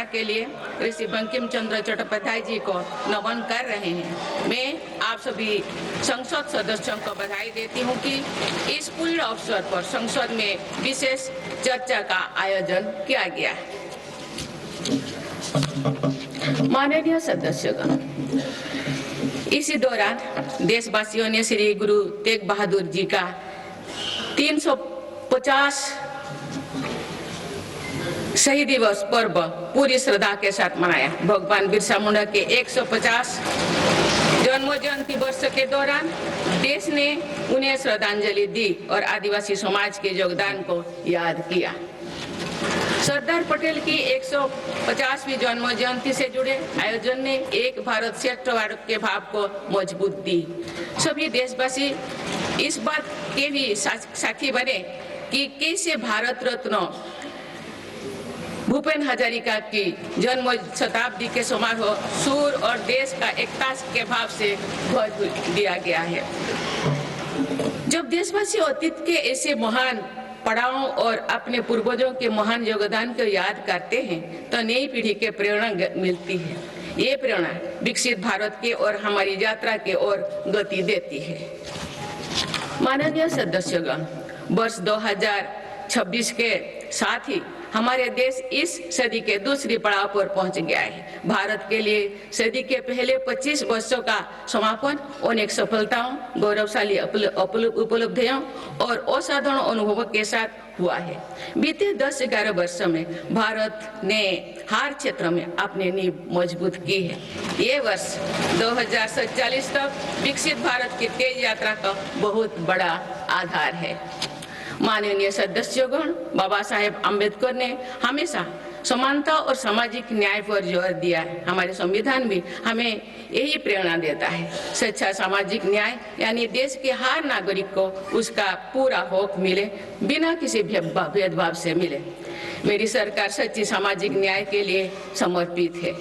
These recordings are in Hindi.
प्रेरणा के लिए ऋषि बंकिम चंद्र चट्टोपाध्याय जी को नमन कर रहे हैं। मैं आप सभी संसद सदस्यों को बधाई देती हूं कि इस पूर्ण अवसर पर संसद में विशेष चर्चा का आयोजन किया गया है। माननीय सदस्यगण, इसी दौरान देशवासियों ने श्री गुरु तेग बहादुर जी का 350 शहीद दिवस पर्व पूरी श्रद्धा के साथ मनाया। भगवान बिरसा मुंडा के 150 जन्म जयंती वर्ष के दौरान देश ने उन्हें श्रद्धांजलि दी और आदिवासी समाज के योगदान को याद किया। सरदार पटेल की 150वीं जन्म जयंती से जुड़े आयोजन ने एक भारत श्रेष्ठ भारत के भाव को मजबूत दी। सभी देशवासी इस बात के भी साक्षी बने कि कैसे भारत रत्न भूपेन हजारिका की जन्म शताब्दी के समारोह सूर और देश का एकता के भाव से ध्वज दिया गया है। जब देशवासी अतीत के ऐसे महान पड़ावों और अपने पूर्वजों के महान योगदान को याद करते हैं तो नई पीढ़ी के प्रेरणा मिलती है। ये प्रेरणा विकसित भारत के और हमारी यात्रा के ओर गति देती है। माननीय सदस्यगण, वर्ष 2026 के साथ ही हमारे देश इस सदी के दूसरी पड़ाव पर पहुंच गया है। भारत के लिए सदी के पहले 25 वर्षों का समापन अनेक सफलताओं, गौरवशाली उपलब्धियों और असाधारण अनुभवों के साथ हुआ है। बीते 10-11 वर्षों में भारत ने हर क्षेत्र में अपनी नींव मजबूत की है। ये वर्ष 2047 तक विकसित भारत की तेज यात्रा का बहुत बड़ा आधार है। माननीय सदस्यगण, बाबा साहेब अम्बेडकर ने हमेशा समानता और सामाजिक न्याय पर जोर दिया है। हमारे संविधान भी हमें यही प्रेरणा देता है। सच्चा सामाजिक न्याय यानी देश के हर नागरिक को उसका पूरा हक मिले, बिना किसी भेदभाव से मिले। मेरी सरकार सच्ची सामाजिक न्याय के लिए समर्पित है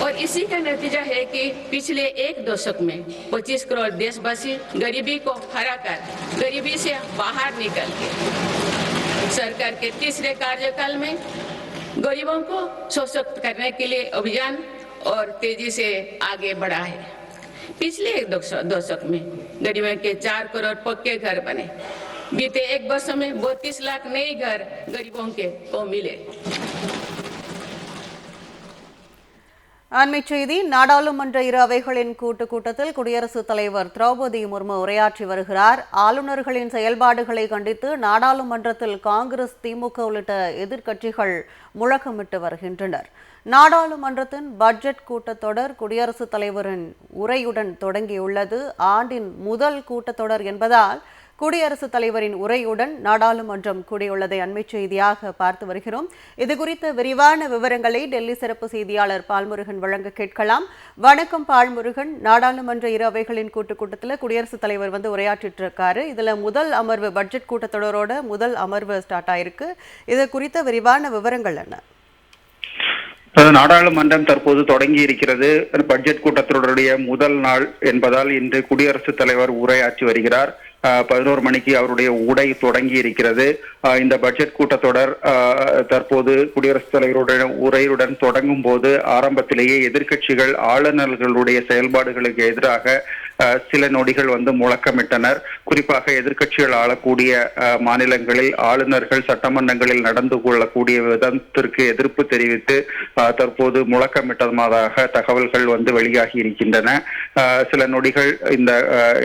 और इसी का नतीजा है कि पिछले एक दशक में 25 करोड़ देशवासी गरीबी को हराकर गरीबी से बाहर निकल के सरकार के तीसरे कार्यकाल में गरीबों को सशक्त करने के लिए अभियान और तेजी से आगे बढ़ा है। पिछले एक दशक में गरीबों के 4 करोड़ पक्के घर बने। बीते एक वर्ष में 32 लाख नए घर गरीबों को मिले। அண்மைச் செய்தி. நாடாளுமன்ற இரு அவைகளின் கூட்டத்தில் குடியரசுத் தலைவர் திரௌபதி முர்மு உரையாற்றி வருகிறார். ஆளுநர்களின் செயல்பாடுகளை கண்டித்து நாடாளுமன்றத்தில் காங்கிரஸ், திமுக உள்ளிட்ட எதிர்க்கட்சிகள் முழக்கமிட்டு வருகின்றனர். நாடாளுமன்றத்தின் பட்ஜெட் கூட்டத்தொடர் குடியரசுத் தலைவரின் உரையுடன் தொடங்கியுள்ளது. ஆண்டின் முதல் கூட்டத்தொடர் என்பதால் குடியரசுத் தலைவரின் உரையுடன் நாடாளுமன்றம் கூடியுள்ளதை அண்மைச் செய்தியாக பார்த்து வருகிறோம். இதுகுறித்த விரிவான விவரங்களை டெல்லி சிறப்பு செய்தியாளர் பால்முருகன் வழங்க கேட்கலாம். வணக்கம் பால்முருகன். நாடாளுமன்ற இரு அவைகளின் கூட்டத்தில் குடியரசுத் தலைவர் உரையாற்றிட்டு இருக்காரு. இதுல முதல் அமர்வு பட்ஜெட் கூட்டத்தொடரோட முதல் அமர்வு ஸ்டார்ட் ஆயிருக்கு. இது குறித்த விரிவான விவரங்கள் என்ன? நாடாளுமன்றம் தற்போது தொடங்கி இருக்கிறது. பட்ஜெட் கூட்டத்தொடருடைய முதல் நாள் என்பதால் இன்று குடியரசுத் தலைவர் உரையாற்றி வருகிறார். 11 மணிக்கு அவருடைய உரை தொடங்கி இருக்கிறது. இந்த பட்ஜெட் கூட்டத்தொடர் தற்போது குடியரசுத் தலைவருடைய உரையுடன் தொடங்கும் போது ஆரம்பத்திலேயே எதிர்க்கட்சிகள் ஆளுநர்களுடைய செயல்பாடுகளுக்கு எதிராக சில நொடிகள் முழக்கமிட்டனர். குறிப்பாக எதிர்க்கட்சிகள் ஆளக்கூடிய மாநிலங்களில் ஆளுநர்கள் சட்டமன்றங்களில் நடந்து கொள்ளக்கூடிய விதத்திற்கு எதிர்ப்பு தெரிவித்து தற்போது முழக்கமிட்டதாக தகவல்கள் வெளியாகி இருக்கின்றன. சில நொடிகள் இந்த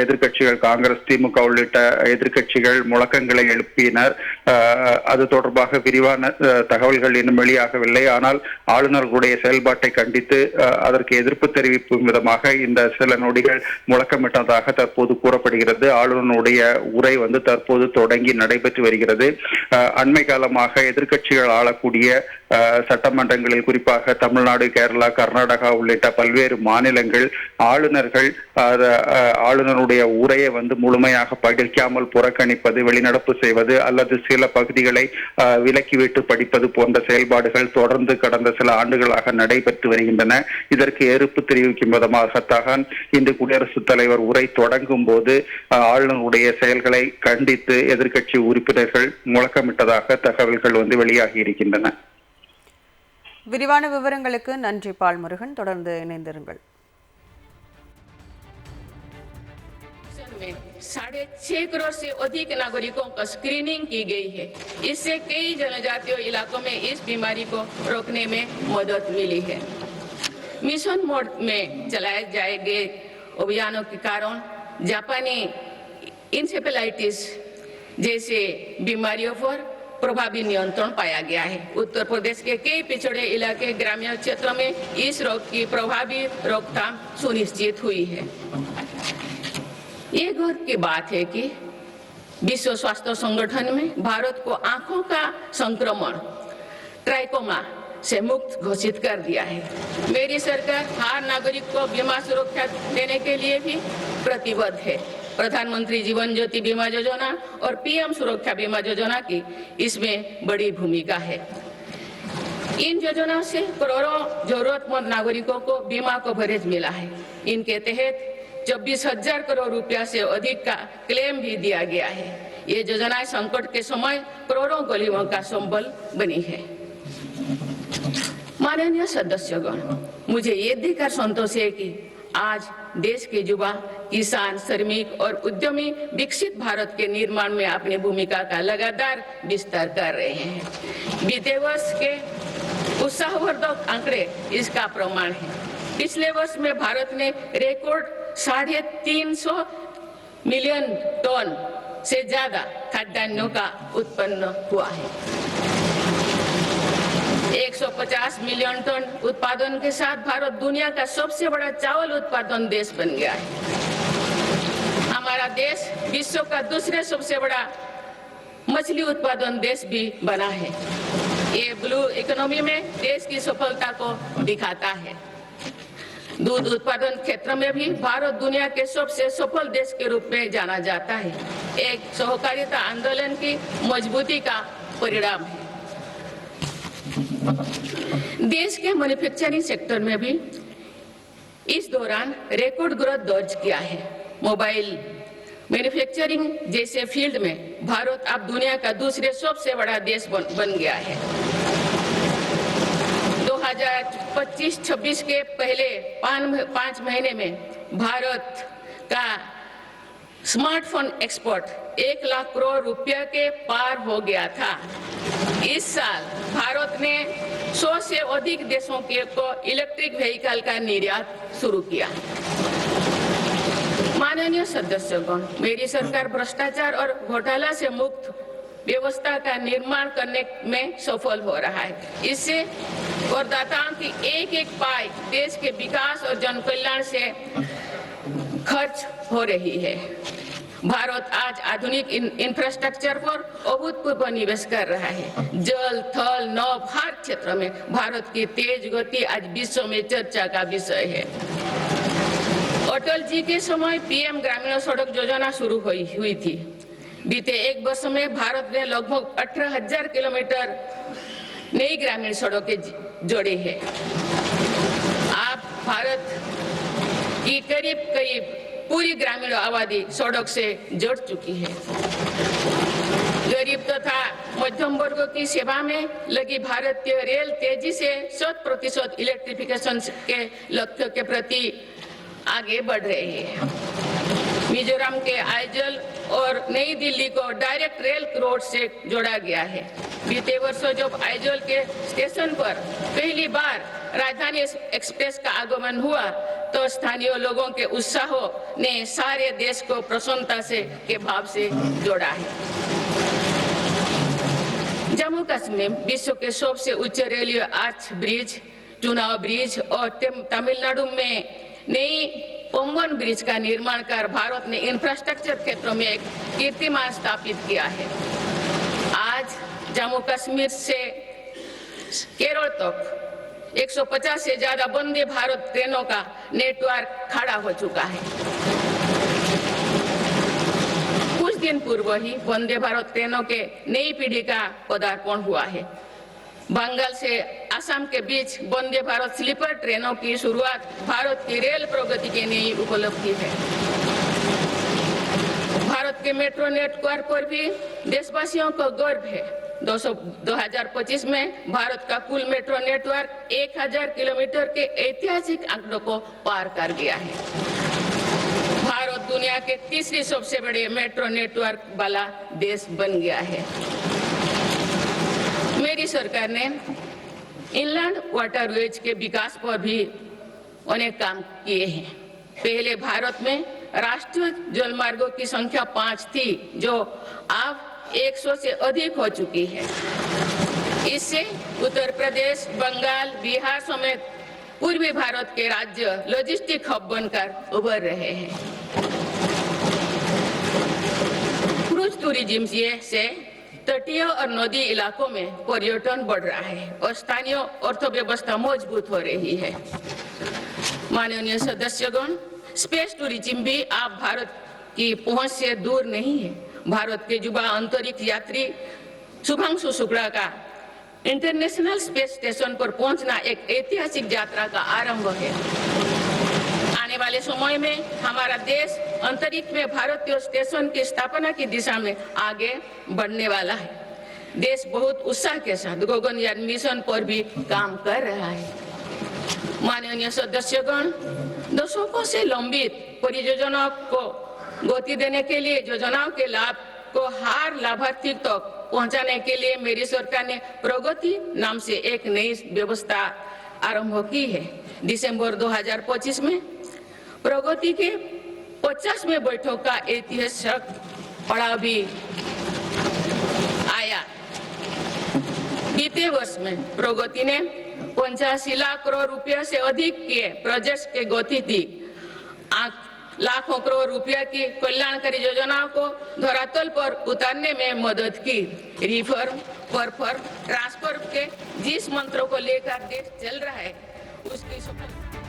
எதிர்க்கட்சிகள் காங்கிரஸ், திமுக உள்ளிட்ட எதிர்க்கட்சிகள் முழக்கங்களை எழுப்பினர். அது தொடர்பாக விரிவான தகவல்கள் இன்னும் வெளியாகவில்லை. ஆனால் ஆளுநர்களுடைய செயல்பாட்டை கண்டித்து அதற்கு எதிர்ப்பு தெரிவிக்கும் விதமாக இந்த சில நொடிகள் முழக்கமிட்டதாக தற்போது கூறப்படுகிறது. ஆளுநருடைய உரை தற்போது தொடங்கி நடைபெற்று வருகிறது. அண்மை காலமாக எதிர்க்கட்சிகள் ஆளக்கூடிய சட்டமன்றங்களில் குறிப்பாக தமிழ்நாடு, கேரளா, கர்நாடகா உள்ளிட்ட பல்வேறு மாநிலங்கள் ஆளுநர்கள் ஆளுநருடைய உரையை முழுமையாக படிக்காமல் புறக்கணிப்பது, வெளிநடப்பு செய்வது அல்லது சில பகுதிகளை விலக்கிவிட்டு படிப்பது போன்ற செயல்பாடுகள் தொடர்ந்து கடந்த சில ஆண்டுகளாக நடைபெற்று வருகின்றன. இதற்கு எதிர்ப்பு தெரிவிக்கும் விதமாகத்தான் இன்று குடியரசுத் தலைவர் உரை தொடங்கும் போது ஆளுநருடைய செயல்களை கண்டித்து எதிர்க்கட்சி உறுப்பினர்கள் முழக்கமிட்டதாக தகவல்கள் வெளியாகி இருக்கின்றன. விரிவான விவரங்களுக்கு நன்றி பால்முருகன். தொடர்ந்து இணைந்திருங்கள். 6.5 करोड़ से अधिक नागरिकों का स्क्रीनिंग की गई है। इससे कई जनजातीय इलाकों में इस बीमारी को रोकने में मदद मिली है। मिशन मोड में चलाए जाए गए अभियानों के कारण जापानी इंसेफेलाइटिस जैसे बीमारियों पर प्रभावी नियंत्रण पाया गया है। उत्तर प्रदेश के कई पिछड़े इलाके ग्रामीण क्षेत्रों में इस रोग की प्रभावी रोकथाम सुनिश्चित हुई है। ये गौर की बात है कि विश्व स्वास्थ्य संगठन में भारत को आंखों का संक्रमण ट्राइकोमा से मुक्त घोषित कर दिया है। मेरी सरकार हर नागरिक को बीमा सुरक्षा देने के लिए भी प्रतिबद्ध है। प्रधानमंत्री जीवन ज्योति बीमा योजना और पीएम सुरक्षा बीमा योजना की इसमें बड़ी भूमिका है। इन योजनाओं से करोड़ों जरूरतमंद नागरिकों को बीमा कवरेज मिला है। इनके तहत 24,000 करोड़ रुपया से अधिक का क्लेम भी दिया गया है। ये योजनाएं संकट के समय करोड़ों गरीबों का संबल बनी है। माननीय सदस्यगण, मुझे ये देखकर संतोष है कि आज देश के युवा किसान श्रमिक और उद्यमी विकसित भारत के निर्माण में अपनी भूमिका का लगातार विस्तार कर रहे हैं। बीते वर्ष के उत्साहवर्धक आंकड़े इसका प्रमाण है। पिछले वर्ष में भारत ने रिकॉर्ड 350 मिलियन टन से ज्यादा खाद्यान्नों का उत्पन्न हुआ है। 150 मिलियन टन उत्पादन के साथ भारत दुनिया का सबसे बड़ा चावल उत्पादन देश बन गया है। हमारा देश विश्व का दूसरे सबसे बड़ा मछली उत्पादन देश भी बना है। ये ब्लू इकोनॉमी में देश की सफलता को दिखाता है। दूध उत्पादन क्षेत्र में भी भारत दुनिया के सबसे सफल देश के रूप में जाना जाता है। एक सहकारिता आंदोलन की मजबूती का परिणाम है। देश के मैन्युफैक्चरिंग सेक्टर में भी इस दौरान रिकॉर्ड ग्रोथ दर्ज किया है। मोबाइल मैन्युफैक्चरिंग जैसे फील्ड में भारत अब दुनिया का दूसरे सबसे बड़ा देश बन गया है। 2025-26 के पहले 5 महीने में भारत का स्मार्टफोन एक्सपोर्ट 1 लाख करोड़ रुपया के पार हो गया था। इस साल भारत ने 100 से अधिक देशों को इलेक्ट्रिक व्हीकल का निर्यात शुरू किया। माननीय सदस्यगण, मेरी सरकार भ्रष्टाचार और घोटाला से मुक्त व्यवस्था का निर्माण करने में सफल हो रहा है। इससे करदाताओं की एक पाई देश के विकास और जन कल्याण से खर्च हो रही है। भारत आज आधुनिक इंफ्रास्ट्रक्चर पर अभूतपूर्व निवेश कर रहा है। जल, थल, नभ हर क्षेत्र में भारत की तेज गति आज विश्व में चर्चा का विषय है। अटल जी के समय पीएम ग्रामीण सड़क योजना शुरू हुई थी। बीते 1 वर्ष में भारत ने लगभग 18,000 किलोमीटर नई ग्रामीण सड़कें जोड़ी है। अब भारत की करीब पूरी ग्रामीण आबादी सड़क से जुड़ चुकी है। गरीब तथा मध्यम वर्ग की सेवा में लगी भारतीय रेल तेजी से 100% इलेक्ट्रिफिकेशन के लक्ष्य के प्रति आगे बढ़ रही है। मिजोरम के आइजल और नई दिल्ली को डायरेक्ट रेल रोड से जोड़ा गया है। बीते वर्षों जब आइजल के स्टेशन पर पहली बार राजधानी एक्सप्रेस का आगमन हुआ तो स्थानीय लोगों के उत्साह ने सारे देश को प्रसन्नता के भाव से जोड़ा है। जम्मू कश्मीर विश्व के सबसे उच्च रेलवे आर्च ब्रिज, चुनाव ब्रिज और तमिलनाडु में नई पंबन ब्रिज का निर्माण कर भारत ने इंफ्रास्ट्रक्चर क्षेत्रों में एक कीर्तिमान स्थापित किया है। आज जम्मू कश्मीर से केरल तक 150 से ज्यादा वंदे भारत ट्रेनों का नेटवर्क खड़ा हो चुका है। कुछ दिन पूर्व ही वंदे भारत ट्रेनों के नई पीढ़ी का पदार्पण हुआ है। बंगाल से असम के बीच वंदे भारत स्लीपर ट्रेनों की शुरुआत भारत की रेल प्रगति की नई उपलब्धि है। भारत के मेट्रो नेटवर्क पर भी देशवासियों को गर्व है। 2025 में भारत का कुल मेट्रो नेटवर्क 1000 किलोमीटर के ऐतिहासिक आंकड़ों को पार कर गया है। भारत दुनिया के तीसरी सबसे बड़े मेट्रो नेटवर्क वाला देश बन गया है। मेरी सरकार ने इनलैंड वाटरवेज के विकास पर भी अनेक काम किए हैं। पहले भारत में राष्ट्रीय जलमार्गों की संख्या 5 थी, जो अब 100 से अधिक हो चुकी है। इससे उत्तर प्रदेश, बंगाल, बिहार समेत पूर्वी भारत के राज्य लॉजिस्टिक हब बनकर उभर रहे हैं। क्रूज टूरिज्म से तटीय और नदी इलाकों में पर्यटन बढ़ रहा है और स्थानीय अर्थव्यवस्था मजबूत हो रही है। माननीय सदस्यगण, स्पेस टूरिज्म भी अब भारत की पहुंच से दूर नहीं है। भारत के युवा अंतरिक्ष यात्री शुभांशु शुक्ला का इंटरनेशनल स्पेस स्टेशन पर पहुंचना एक ऐतिहासिक यात्रा का आरंभ है। आने वाले समय में हमारा देश अंतरिक्ष में भारतीय स्टेशन की स्थापना की दिशा में आगे बढ़ने वाला है। देश बहुत उत्साह के साथ गगनयान मिशन पर भी काम कर रहा है। माननीय सदस्यगण, दशकों से लंबित परियोजनाओं को गति देने के लिए योजनाओं के लाभ को हर लाभार्थी तक पहुंचाने के लिए मेरी सरकार ने प्रगति नाम से एक नई व्यवस्था आरंभ की है। दिसंबर 2025 में प्रगति के 50वें बैठक का ऐतिहासिक पड़ाव भी आया। बीते वर्ष में प्रगति ने 85 लाख करोड़ रुपया से अधिक के प्रोजेक्ट्स के गति दी। लाखों करोड़ रुपया की कल्याणकारी योजनाओं को धरातल पर उतारने में मदद की। रिफॉर्म, परफॉर्म, ट्रांसफर के जिस मंत्रों को लेकर देश चल रहा है, उसकी सफलता